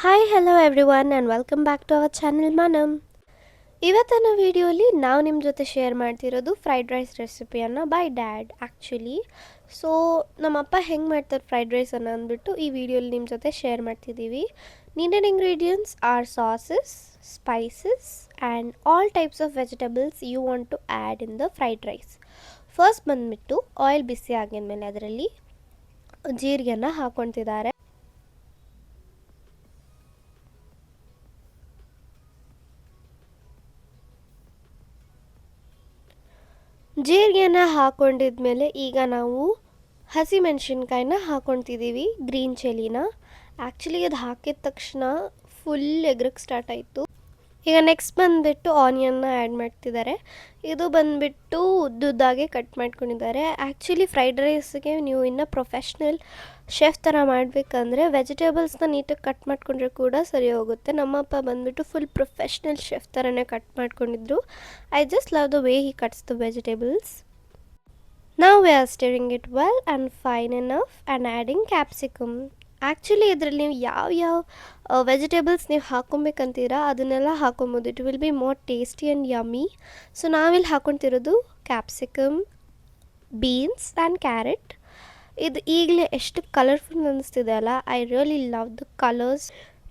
Hi hello everyone and welcome back to our channel Manam. ಇವತ್ತಿನ ವಿಡಿಯೋಲಿ ನಾವು ನಿಮ್ಮ ಜೊತೆ ಶೇರ್ ಮಾಡ್ತಿರೋದು ಫ್ರೈಡ್ ರೈಸ್ ರೆಸಿಪಿಯನ್ನು ಬೈ ಡ್ಯಾಡ್ ಆ್ಯಕ್ಚುಲಿ. ಸೊ ನಮ್ಮಪ್ಪ ಹೆಂಗೆ ಮಾಡ್ತಾರೆ ಫ್ರೈಡ್ ರೈಸನ್ನು ಅಂದ್ಬಿಟ್ಟು ಈ ವಿಡಿಯೋಲಿ ನಿಮ್ಮ ಜೊತೆ ಶೇರ್ ಮಾಡ್ತಿದ್ದೀವಿ. Needed ingredients are sauces, spices and all types of vegetables you want to add in the fried rice. First ಬಂದುಬಿಟ್ಟು ಆಯಿಲ್ ಬಿಸಿ ಆಗಿದ್ಮೇಲೆ ಅದರಲ್ಲಿ ಜೀರಿಗೆನ ಹಾಕ್ಕೊತಿದ್ದಾರೆ. ಜೀರಿಗೆನ ಹಾಕ್ಕೊಂಡಿದ್ಮೇಲೆ ಈಗ ನಾವು ಹಸಿಮೆಣ್ಸಿನ್ಕಾಯಿನ ಹಾಕ್ಕೊತಿದ್ದೀವಿ, ಗ್ರೀನ್ ಚಿಲ್ಲಿನ. ಆ್ಯಕ್ಚುಲಿ ಅದು ಹಾಕಿದ ತಕ್ಷಣ ಫುಲ್ ಎಗ್ರಕ್ಕೆ ಸ್ಟಾರ್ಟ್ ಆಯಿತು. ಈಗ ನೆಕ್ಸ್ಟ್ ಬಂದುಬಿಟ್ಟು ಆನಿಯನ್ನ ಆ್ಯಡ್ ಮಾಡ್ತಿದ್ದಾರೆ. ಇದು ಬಂದುಬಿಟ್ಟು ಉದ್ದುದ್ದಾಗೆ ಕಟ್ ಮಾಡ್ಕೊಂಡಿದ್ದಾರೆ. ಆ್ಯಕ್ಚುಲಿ ಫ್ರೈಡ್ ರೈಸ್ಗೆ ನೀವು ಇನ್ನೂ ಪ್ರೊಫೆಷ್ನಲ್ ಶೆಫ್ ಥರ ಮಾಡಬೇಕಂದ್ರೆ ವೆಜಿಟೇಬಲ್ಸ್ನ ನೀಟಾಗಿ ಕಟ್ ಮಾಡಿಕೊಂಡ್ರೆ ಕೂಡ ಸರಿ ಹೋಗುತ್ತೆ. ನಮ್ಮಪ್ಪ ಬಂದುಬಿಟ್ಟು ಫುಲ್ ಪ್ರೊಫೆಷ್ನಲ್ ಶೆಫ್ ಥರನೇ ಕಟ್ ಮಾಡ್ಕೊಂಡಿದ್ರು. I just love the way he cuts the vegetables. Now we are stirring it well and fine enough and adding capsicum. Actually ಇದರಲ್ಲಿ ನೀವು ಯಾವ ವೆಜಿಟೇಬಲ್ಸ್ ನೀವು ಹಾಕ್ಕೊಬೇಕಂತೀರ ಅದನ್ನೆಲ್ಲ ಹಾಕ್ಕೊಬೋದು. It will be more tasty and yummy. So ನಾವಿಲ್ಲಿ ಹಾಕ್ಕೊತಿರೋದು capsicum, beans and carrot. ಇದು ಈಗಲೇ ಎಷ್ಟು ಕಲರ್ಫುಲ್ ಅನ್ನಿಸ್ತಿದೆ ಅಲ್ಲ. I really love the colours.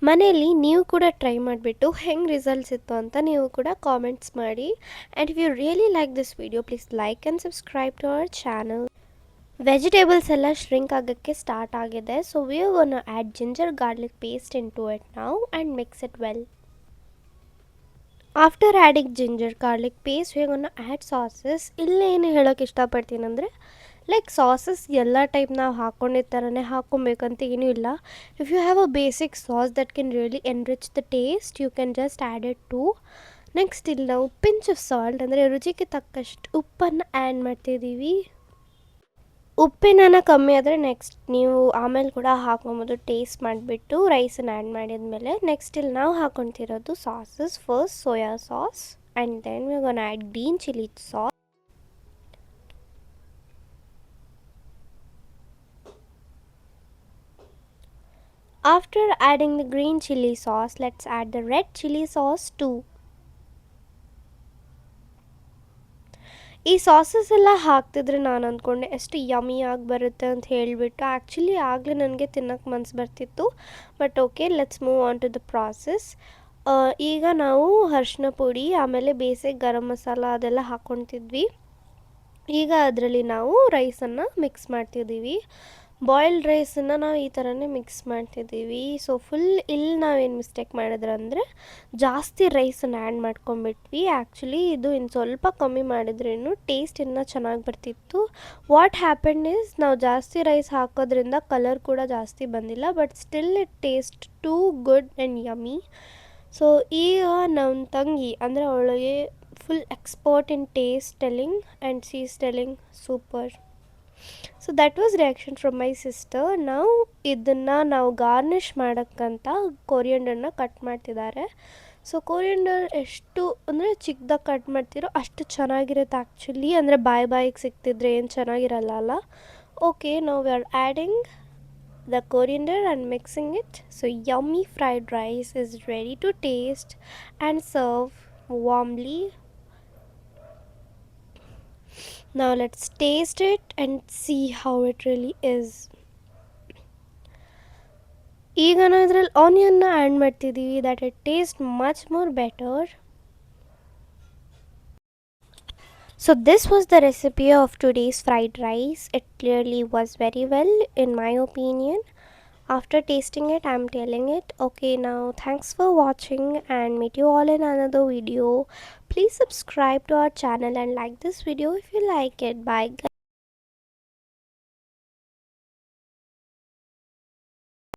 ಮನೆಯಲ್ಲಿ ನೀವು ಕೂಡ ಟ್ರೈ ಮಾಡಿಬಿಟ್ಟು ಹೆಂಗೆ ರಿಸಲ್ಟ್ಸ್ ಇತ್ತು ಅಂತ ನೀವು ಕೂಡ ಕಾಮೆಂಟ್ಸ್ ಮಾಡಿ. And if you really like this video please like and subscribe to our channel. Vegetables ಎಲ್ಲ ಶ್ರಿಂಕ್ ಆಗೋಕ್ಕೆ ಸ್ಟಾರ್ಟ್ ಆಗಿದೆ. So we are gonna add ginger garlic paste in to it now and mix it well. After adding ginger garlic paste we are gonna add sauces. ಇಲ್ಲೇನು ಹೇಳೋಕ್ಕೆ ಇಷ್ಟಪಡ್ತೀನಂದರೆ like sauces ಎಲ್ಲ type ನಾವು ಹಾಕ್ಕೊಂಡಿದ್ದ ಥರನೇ ಹಾಕ್ಕೊಬೇಕಂತ ಏನೂ ಇಲ್ಲ. If you have a basic sauce that can really enrich the taste you can just add it to. Next ಇಲ್ಲಿ ನಾವು ಪಿಂಚ್ ಆಫ್ ಸಾಲ್ಟ್ ಅಂದರೆ ರುಚಿಗೆ ತಕ್ಕಷ್ಟು ಉಪ್ಪನ್ನು ಆ್ಯಡ್ ಮಾಡ್ತಿದ್ದೀವಿ. ಉಪ್ಪಿನ ಕಮ್ಮಿ ಆದರೆ ನೆಕ್ಸ್ಟ್ ನೀವು ಆಮೇಲೆ ಕೂಡ ಹಾಕ್ಕೊಬೋದು ಟೇಸ್ಟ್ ಮಾಡಿಬಿಟ್ಟು ರೈಸನ್ನು ಆ್ಯಡ್ ಮಾಡಿದ್ಮೇಲೆ. ನೆಕ್ಸ್ಟ್ ಇಲ್ಲಿ ನಾವು ಹಾಕ್ಕೊತಿರೋದು sauces. First soya sauce and then we gonna add green chilli sauce. After adding the green chili sauce, let's add the red chili sauce too. ಈ ಸಾಸಸ್ ಎಲ್ಲ ಹಾಕ್ತಿದ್ರೆ ನಾನು ಅಂದ್ಕೊಂಡೆ ಎಷ್ಟು ಯಮ್ಮಿಯಾಗಿ ಬರುತ್ತೆ ಅಂತ ಹೇಳಿಬಿಟ್ಟು. ಆ್ಯಕ್ಚುಲಿ ಆಗಲೇ ನನಗೆ ತಿನ್ನೋಕ್ಕೆ ಮನಸ್ಸು ಬರ್ತಿತ್ತು. But okay, let's move on to the process. ಈಗ ನಾವು ಅರಿಶಿನ ಪುಡಿ ಆಮೇಲೆ ಬೇಸಿಕ್ ಗರಂ ಮಸಾಲ ಅದೆಲ್ಲ ಹಾಕ್ಕೊತಿದ್ವಿ. ಈಗ ಅದರಲ್ಲಿ ನಾವು ರೈಸನ್ನು ಮಿಕ್ಸ್ ಮಾಡ್ತಿದ್ದೀವಿ. ಬಾಯ್ಲ್ಡ್ ರೈಸನ್ನು ನಾವು ಈ ಥರನೇ ಮಿಕ್ಸ್ ಮಾಡ್ತಿದ್ದೀವಿ. ಸೊ ಫುಲ್ ಇಲ್ಲಿ ನಾವೇನು ಮಿಸ್ಟೇಕ್ ಮಾಡಿದ್ರಂದರೆ ಜಾಸ್ತಿ ರೈಸನ್ನು ಆ್ಯಡ್ ಮಾಡ್ಕೊಂಬಿಟ್ವಿ. ಆ್ಯಕ್ಚುಲಿ ಇದು ಇನ್ನು ಸ್ವಲ್ಪ ಕಮ್ಮಿ ಮಾಡಿದ್ರೇನು ಟೇಸ್ಟ್ ಇನ್ನೂ ಚೆನ್ನಾಗಿ ಬರ್ತಿತ್ತು. ವಾಟ್ ಹ್ಯಾಪನ್ ಇಸ್ ನಾವು ಜಾಸ್ತಿ ರೈಸ್ ಹಾಕೋದ್ರಿಂದ ಕಲರ್ ಕೂಡ ಜಾಸ್ತಿ ಬಂದಿಲ್ಲ. But still it taste too good and yummy. So ಈಗ ನಮ್ಮ ತಂಗಿ ಅಂದರೆ ಅವಳಿಗೆ full expert in taste telling and she is telling super. So that was reaction from my sister. ನಾವು ಇದನ್ನು ನಾವು ಗಾರ್ನಿಷ್ ಮಾಡೋಕ್ಕಂತ ಕೊರಿಯಂಡರ್ನ ಕಟ್ ಮಾಡ್ತಿದ್ದಾರೆ. ಸೊ ಕೊರಿಯಂಡರ್ ಎಷ್ಟು ಅಂದರೆ ಚಿಕ್ಕದಾಗಿ ಕಟ್ ಮಾಡ್ತಿರೋ ಅಷ್ಟು ಚೆನ್ನಾಗಿರುತ್ತೆ ಆ್ಯಕ್ಚುಲಿ. ಅಂದರೆ ಬಾಯಿಗೆ ಸಿಗ್ತಿದ್ರೆ ಏನು ಚೆನ್ನಾಗಿರಲ್ಲ ಅಲ್ಲ. ಓಕೆ, ನಾವು we are adding the coriander and mixing it. So yummy fried rice is ready to taste and serve warmly. Now let's taste it and see how it really is. ಈಗ ನಾವು ಇದರಲ್ಲಿ ಆನಿಯನ್ನ add ಮಾಡ್ತಿದ್ದೀವಿ that it tastes much more better. So this was the recipe of today's fried rice. It clearly was very well in my opinion. After tasting it, I'm telling it. Okay, now thanks for watching and meet you all in another video. Please subscribe to our channel and like this video if you like it. Bye guys.